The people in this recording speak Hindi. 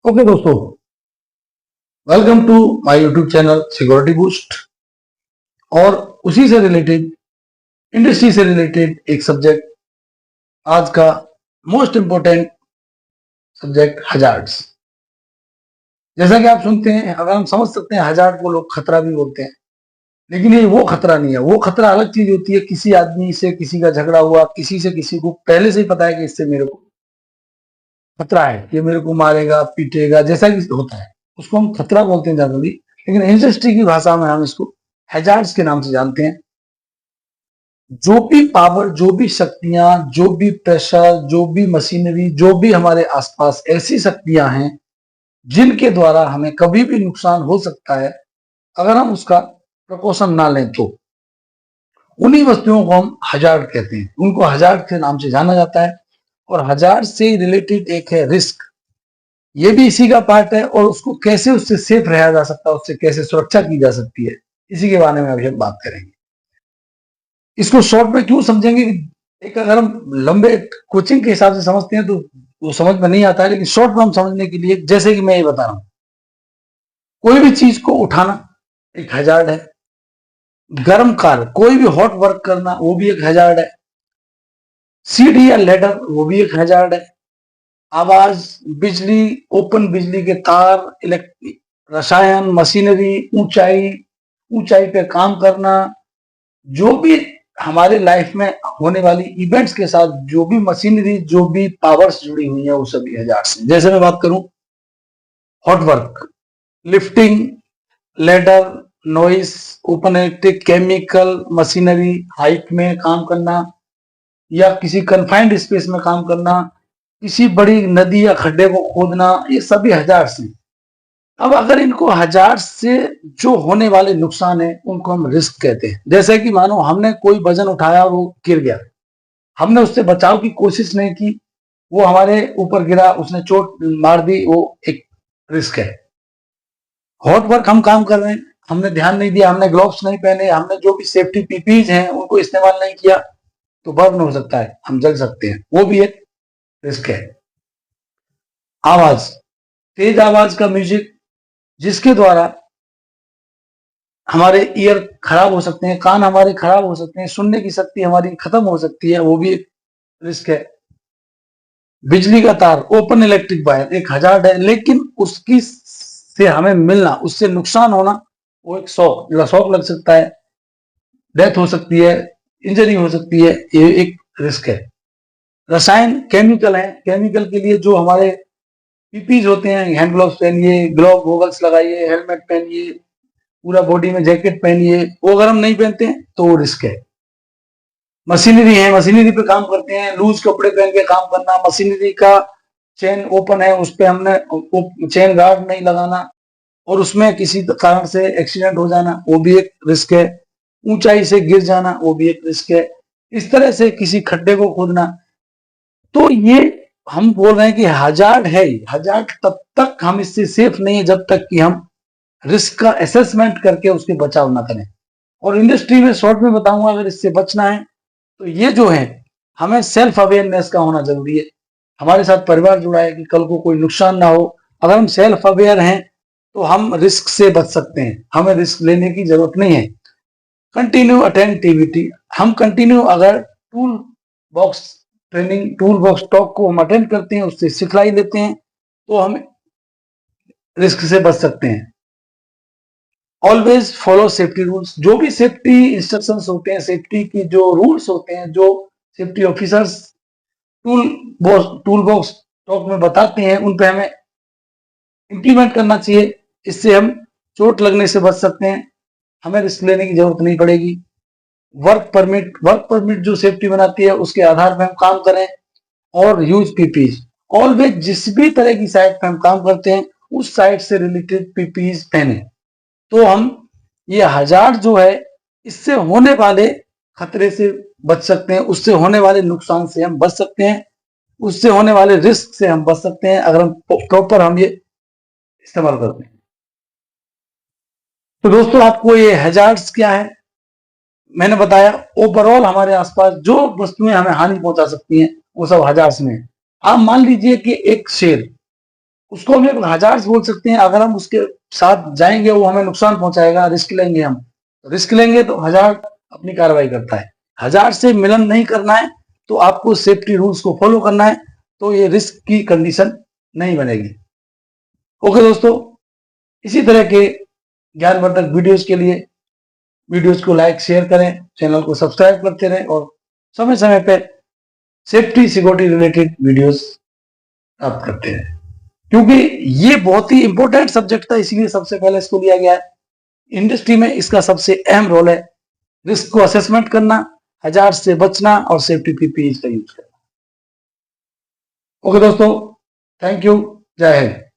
ओके दोस्तों, welcome to my YouTube channel security boost. और उसी से रिलेटेड, इंडस्ट्री से रिलेटेड एक सब्जेक्ट, आज का मोस्ट इंपोर्टेंट सब्जेक्ट हजार्ड्स। जैसा कि आप सुनते हैं, अगर हम समझ सकते हैं हजार्ड को लोग खतरा भी बोलते हैं, लेकिन ये वो खतरा नहीं है। वो खतरा अलग चीज होती है। किसी आदमी से किसी का झगड़ा हुआ, किसी से किसी को पहले से ही पता है कि इससे मेरे को खतरा है, ये मेरे को मारेगा पीटेगा, जैसा भी होता है उसको हम खतरा बोलते हैं जनरली। लेकिन इंडस्ट्री की भाषा में हम इसको हैजार्ड्स के नाम से जानते हैं। जो भी पावर, जो भी शक्तियां, जो भी प्रेशर, जो भी मशीनरी, जो भी हमारे आसपास ऐसी शक्तियां हैं जिनके द्वारा हमें कभी भी नुकसान हो सकता है अगर हम उसका प्रिकॉशन ना लें, तो उन्हीं वस्तुओं को हम हजार्ड कहते हैं। उनको हजार्ड के नाम से जाना जाता है। और हजार्ड से रिलेटेड एक है रिस्क, ये भी इसी का पार्ट है। और उसको कैसे, उससे सेफ रहा जा सकता है, उससे कैसे सुरक्षा की जा सकती है, इसी के बारे में अभी हम बात करेंगे। इसको शॉर्ट में क्यों समझेंगे, एक अगर हम लंबे कोचिंग के हिसाब से समझते हैं तो वो समझ में नहीं आता है, लेकिन शॉर्ट में हम समझने के लिए, जैसे कि मैं ये बता रहा हूं, कोई भी चीज को उठाना एक हजार्ड है। गर्म कार, कोई भी हॉट वर्क करना, वो भी एक हजार्ड है। सीढ़ी या लेडर, वो भी एक हजार्ड है। आवाज, बिजली, ओपन बिजली के तार, इलेक्ट्रिक, रसायन, मशीनरी, ऊंचाई, ऊंचाई पे काम करना, जो भी हमारे लाइफ में होने वाली इवेंट्स के साथ जो भी मशीनरी, जो भी पावर्स जुड़ी हुई है, वो सभी हजार से। जैसे मैं बात करूं, hot work, lifting, ladder, noise, open electric, chemical, machinery, height में काम करना या किसी कन्फाइंड स्पेस में काम करना, किसी बड़ी नदी या खड्डे को खोदना, ये सभी हजार से। अब अगर इनको हजार से जो होने वाले नुकसान है उनको हम रिस्क कहते हैं। जैसे कि मानो हमने कोई वजन उठाया और वो गिर गया, हमने उससे बचाव की कोशिश नहीं की, वो हमारे ऊपर गिरा, उसने चोट मार दी, वो एक रिस्क है। हॉट वर्क, हम काम कर रहे हैं, हमने ध्यान नहीं दिया, हमने ग्लोव्स नहीं पहने, हमने जो भी सेफ्टी पीपीज हैं उनको इस्तेमाल नहीं किया, तो बर्न हो सकता है, हम जल सकते हैं, वो भी एक रिस्क है। आवाज, तेज आवाज का म्यूजिक, जिसके द्वारा हमारे ईयर खराब हो सकते हैं, कान हमारे खराब हो सकते हैं, सुनने की शक्ति हमारी खत्म हो सकती है, वो भी एक रिस्क है। बिजली का तार, ओपन इलेक्ट्रिक वायर, एक हजार्ड है, लेकिन उसकी से हमें मिलना, उससे नुकसान होना, वो एक शौक लग सकता है, डेथ हो सकती है, इंजरी हो सकती है, ये एक रिस्क है। रसायन, केमिकल है, केमिकल के लिए जो हमारे पीपीज होते हैं, हैंड ग्लोव्स पहनिए, ग्लोव गोगल्स लगाइए, हेलमेट पहनिए, पूरा बॉडी में जैकेट पहनिए, वो अगर हम नहीं पहनते हैं तो वो रिस्क है। मशीनरी है, मशीनरी पे काम करते हैं, लूज कपड़े पहन के काम करना, मशीनरी का चेन ओपन है, उस पर हमने चेन गार्ड नहीं लगाना और उसमें किसी कारण से एक्सीडेंट हो जाना, वो भी एक रिस्क है। ऊंचाई से गिर जाना, वो भी एक रिस्क है। इस तरह से किसी खड्डे को खोदना, तो ये हम बोल रहे हैं कि हजार्ड है। हजार्ड तब तक हम इससे सेफ नहीं है जब तक कि हम रिस्क का असेसमेंट करके उसके बचाव ना करें। और इंडस्ट्री में शॉर्ट में बताऊंगा, अगर इससे बचना है तो ये जो है, हमें सेल्फ अवेयरनेस का होना जरूरी है। हमारे साथ परिवार जुड़ा है कि कल को कोई नुकसान ना हो। अगर हम सेल्फ अवेयर हैं तो हम रिस्क से बच सकते हैं, हमें रिस्क लेने की जरूरत नहीं है। कंटिन्यू अटेंटिविटी, हम कंटिन्यू अगर tool box training, tool box talk को हम अटेंड करते हैं, उससे सिखलाई लेते हैं, तो हम रिस्क से बच सकते हैं। ऑलवेज फॉलो सेफ्टी रूल्स, जो भी सेफ्टी इंस्ट्रक्शंस होते हैं, सेफ्टी की जो रूल्स होते हैं, जो safety officers tool box talk में बताते हैं, उन पे हमें इंप्लीमेंट करना चाहिए। इससे हम चोट लगने से बच सकते हैं, हमें रिस्क लेने की जरूरत नहीं पड़ेगी। वर्क परमिट जो सेफ्टी बनाती है, उसके आधार पर हम काम करें। और यूज पीपीज, ऑलवेज जिस भी तरह की साइट पे हम काम करते हैं, उस साइट से रिलेटेड पीपीज पहने, तो हम ये हजार जो है, इससे होने वाले खतरे से बच सकते हैं, उससे होने वाले नुकसान से हम बच सकते हैं, उससे होने वाले रिस्क से हम बच सकते हैं, अगर हम प्रॉपर हम ये इस्तेमाल करते हैं। तो दोस्तों, आपको ये हैजार्ड्स क्या है मैंने बताया। ओवरऑल हमारे आसपास जो वस्तुएं हमें हानि पहुंचा सकती हैं, वो सब हजार्ड्स में है। आप मान लीजिए कि एक शेर उसको हम एक हजार बोल सकते हैं। अगर हम उसके साथ जाएंगे वो हमें नुकसान पहुंचाएगा, रिस्क लेंगे, हम रिस्क लेंगे तो हजार अपनी कार्रवाई करता है। हजार से मिलन नहीं करना है तो आपको सेफ्टी रूल्स को फॉलो करना है, तो ये रिस्क की कंडीशन नहीं बनेगी। ओके दोस्तों, इसी तरह के ज्ञानवर्धक वीडियोस के लिए वीडियोस को लाइक शेयर करें, चैनल को सब्सक्राइब करते रहें और समय समय पे सेफ्टी सिक्योरिटी रिलेटेड वीडियोस प्राप्त करते हैं, क्योंकि ये बहुत ही इंपॉर्टेंट सब्जेक्ट था, इसलिए सबसे पहले इसको लिया गया है। इंडस्ट्री में इसका सबसे अहम रोल है रिस्क को असेसमेंट करना, हजार से बचना और सेफ्टी पीपीई का यूज करना। ओके दोस्तों, थैंक यू, जय हिंद।